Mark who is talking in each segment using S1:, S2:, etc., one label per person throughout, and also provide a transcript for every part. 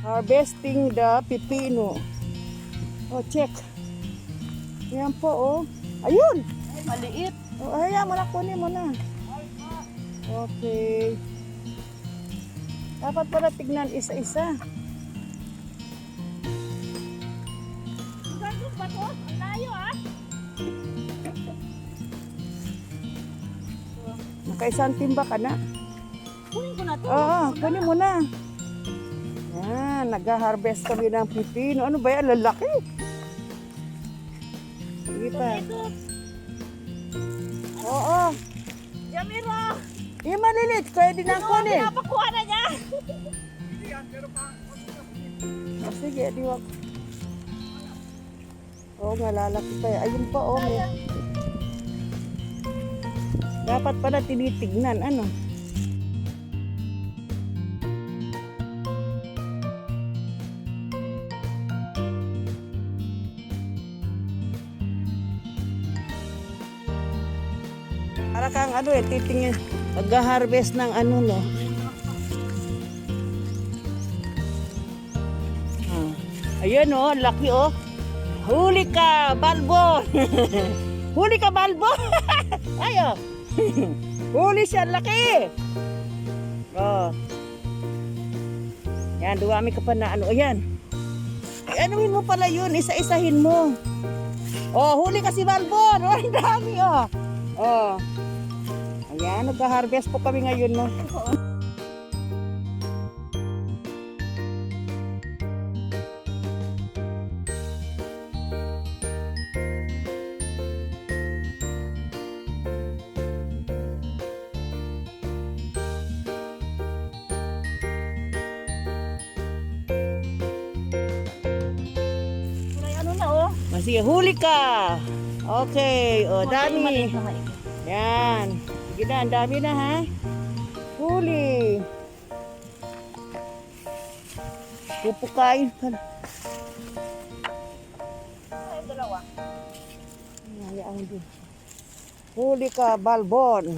S1: Harvesting the pipino. Oh, check. Yan po, oh. Ayun!
S2: Maliit.
S1: Oh, hayaan mo na, kunin mo na. Okay. Dapat pala tignan isa-isa.
S2: Gagawin ba to? Ang layo ah.
S1: Nakaisang timba ka na.
S2: Kunin ko na to.
S1: Oo, kunin mo na. Yan, nag-harvest kami ng pipino. Ano ba yan? Lalaki. Sige pa.
S2: Ito.
S1: Oo.
S2: Jamiro.
S1: Yung malilit, pwede na kunin.
S2: Pinapakuha na niya.
S1: Oh, sige, diwag. Oo, malalaki pa yan. Ayun pa, oh. May... Dapat pala tinitignan, ano? Para kang ano eh, titingin, mag-harvest ng ano, no? Ah. Ayan, oh, laki, oh. Huli ka, balbon! Huli ka, balbon! Ayo! Huli siya, laki! Oh. Yan, duwami ka pa na ano. Ayan. Anuhin mo pala yun, isa-isahin mo. Oh, huli ka si balbon! Oh, ang dami, oh. Oh. Ayan, nag-harvest po kami ngayon, no?
S2: Ano na oh.
S1: Sige, huli ka! Okay, oh, dami.
S2: Maliit na maliit.
S1: Yan. Sige na, ang dami na, ha? Huli. Pupukain pa.
S2: Ay, dalawa.
S1: Hayaan din. Huli ka, balbon.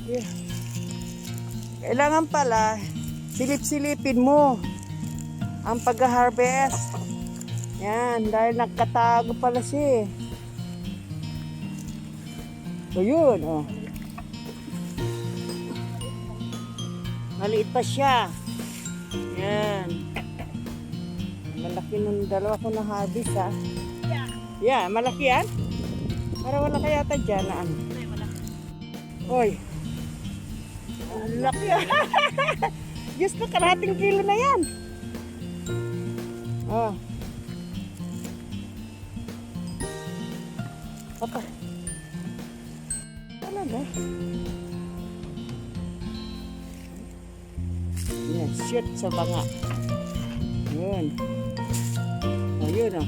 S1: Yeah. Kailangan pala, silip-silipin mo ang pag-harvest. Yan, dahil nagkatago pala siya. So, yun, oh. Maliit pa siya. Yan. Malaki nung dalawa ko na harvest, ha. Yeah, malaki yan. Para wala kaya yata dyan na ano. Hoy. Ang laki, ah. Diyos ko, kalahating kilo na yan. Oh. Papa. Talaga. Yan, shoot sa banga. Yun. O, yun o.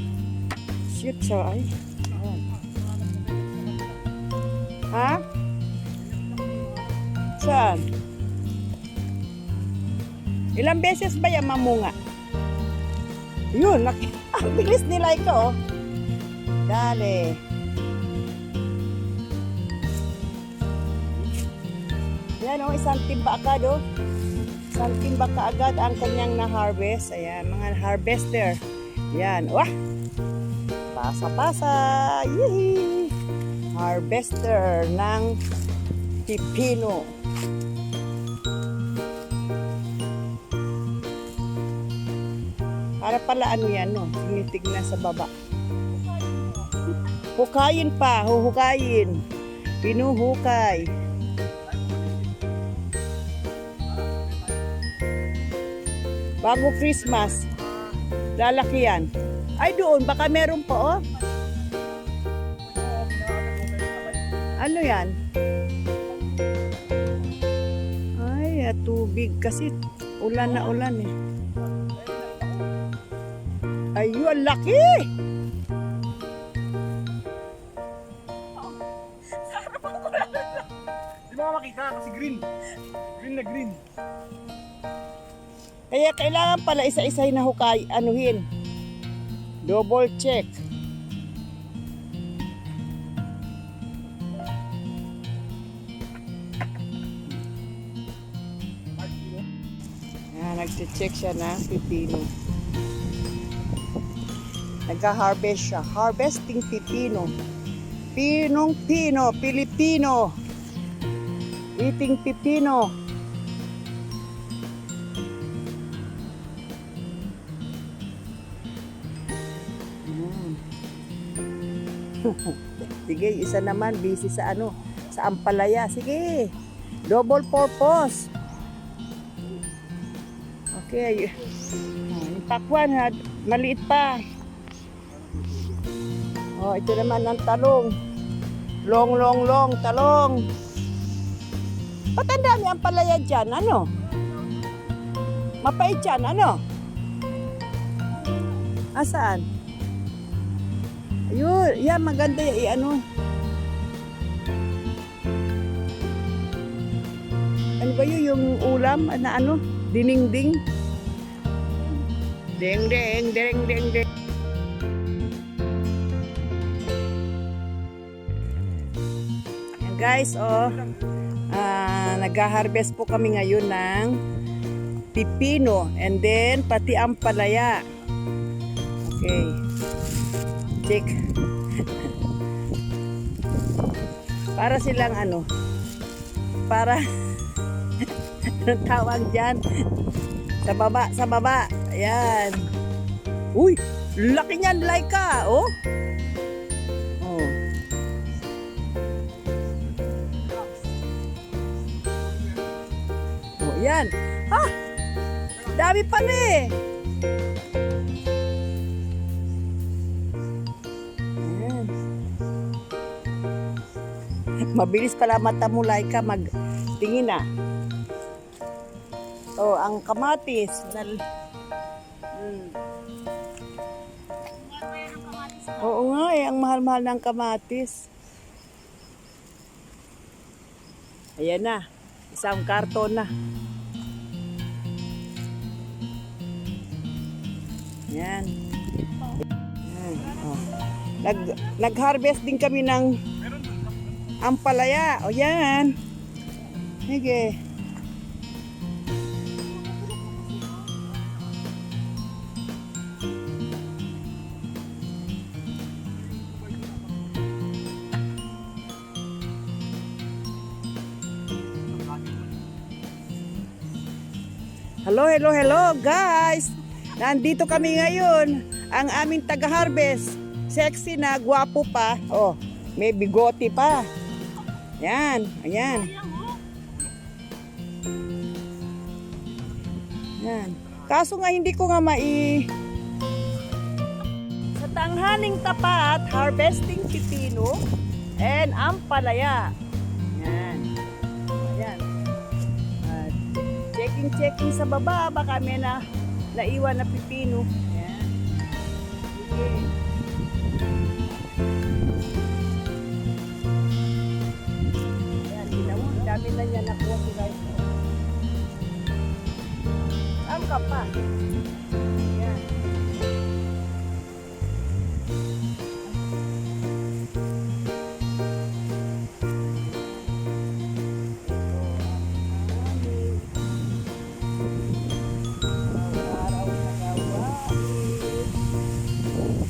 S1: Shoot sa, ay. Ayan. Ha? Saan? Ilang beses ba yan mamunga? Yun, ang bilis nila ito, oh. Dali. Yan, oh, isang timba agad, oh. Isang timba kaagad ang kanyang na-harvest. Ayan, mga harvester. Yan, wah! Pasa-pasa. Yee! Harvester ng pipino. Para pala ano yan, no? Tinitignan sa baba. Hukayin pa, huhukayin. Pinuhukay. Bago Christmas, lalaki yan. Ay doon, baka meron pa, oh. Ano yan? Ay, tubig kasi ulan na ulan eh. Ayun, laki!
S3: Di ba makita kasi green? Green na green.
S1: Kaya kailangan pala isa-isay na hukay, anuhin. Double check. Nag-check siya ng pipino. Nagka-harvest siya. Harvesting pipino. Pinong-pino, Pilipino. Eating pipino. Sige, isa naman busy sa ano, sa ampalaya. Sige. Double purpose. Okay. Yung pakwan ha, maliit pa. Oh, ito naman ang talong. Long, talong. Ba't ang dami ampalaya dyan? Ano? Mapait dyan, ano? Asaan? Ayun, yan, maganda yan, ano. Ano ba yun, yung ulam, na ano? Dininding. Ding. Yan guys, oh. Nag-harvest po kami ngayon ng pipino and then pati ampalaya. Okay. Check. Para silang ano? Para anong tawag dyan? Sa baba. Ayan. Uy! Laki niyan, Laika! Oh! Oh. Oh, yan. Ha! Dami pala eh! Ayan. Mabilis pala mata mo, Laika, magtingin na. Oh, ang kamatis. Oo nga eh, ang mahal-mahal ng kamatis. Ayan na, isang karton na. Ayan. Ayan. Oh. Nag-harvest din kami ng ampalaya. O yan. Sige. Hello guys! Nandito kami ngayon. Ang aming taga-harvest. Sexy na, gwapo pa. Oh, may bigote pa. Yan, ayan. Yan. Kaso nga hindi ko nga Sa tanghaling tapat, harvesting pipino and ampalaya. Yan. Ayan. Checking sa baba, baka may naiwan na pipino. Ayan. Sige. Ayan, ginawa. Dami na niya nakuha si guys. Saan ka pa? Ayan.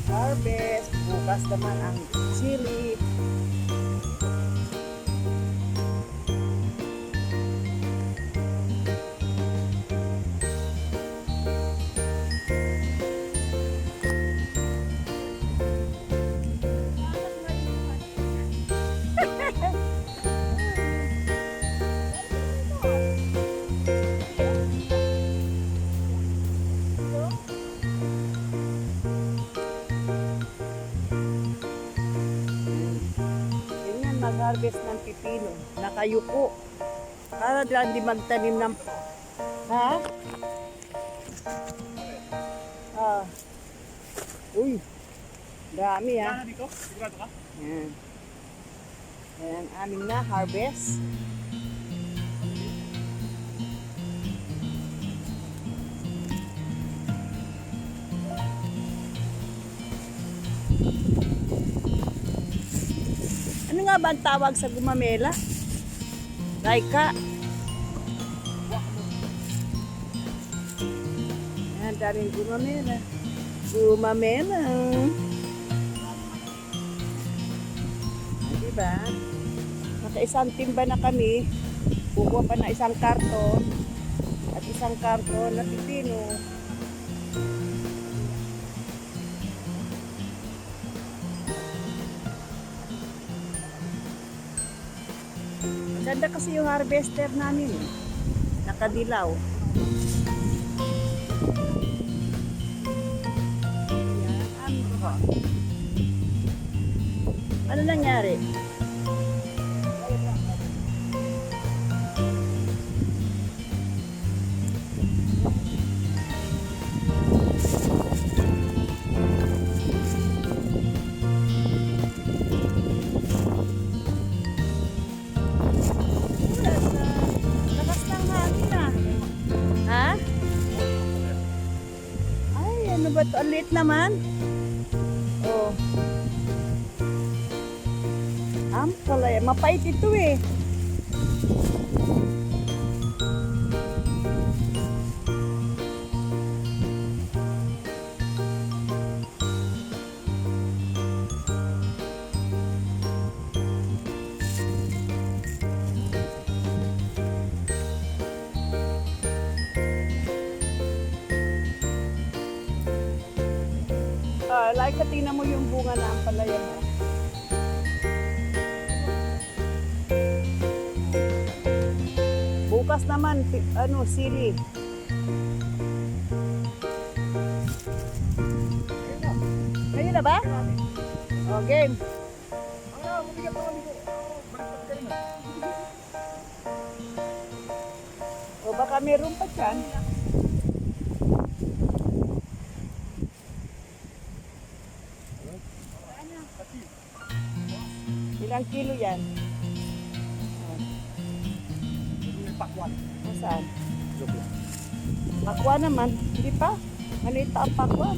S1: Harvest. Bukas naman ang chili. Mag-harvest ng pipino. Nakayuko. Para lang di magtanim ng... Ha? Ah. Uy. Dami ha.
S3: Dito? Sigurado ka?
S1: Yan. Yan ang aming na-harvest. Ano nga ba ang tawag sa gumamela? Laika. Ang daming gumamela. Gumamela. Diba? Naka-isang timba na kami. Kukuha pa na isang karton. At isang karton na pipino. Maganda kasi yung harvester namin. Nakadilaw. Ano nangyari? Lakas ng hangin ah. Ha? Ay, ano ba ito? Ang liit naman. Oh. Ampalaya. Mapait ito eh. Like, tingnan mo yung bunga na ampalaya mo. Bukas naman, sili. Ngayon na ba? O, game.
S3: Mabigat naman dito. Baliktad ka rin ah.
S1: O, baka meron pa dyan. Ilang kilo yan?
S3: May pakwan.
S1: Saan?
S3: Joke lang.
S1: Pakwan naman. Hindi pa. Manita ang pakwan.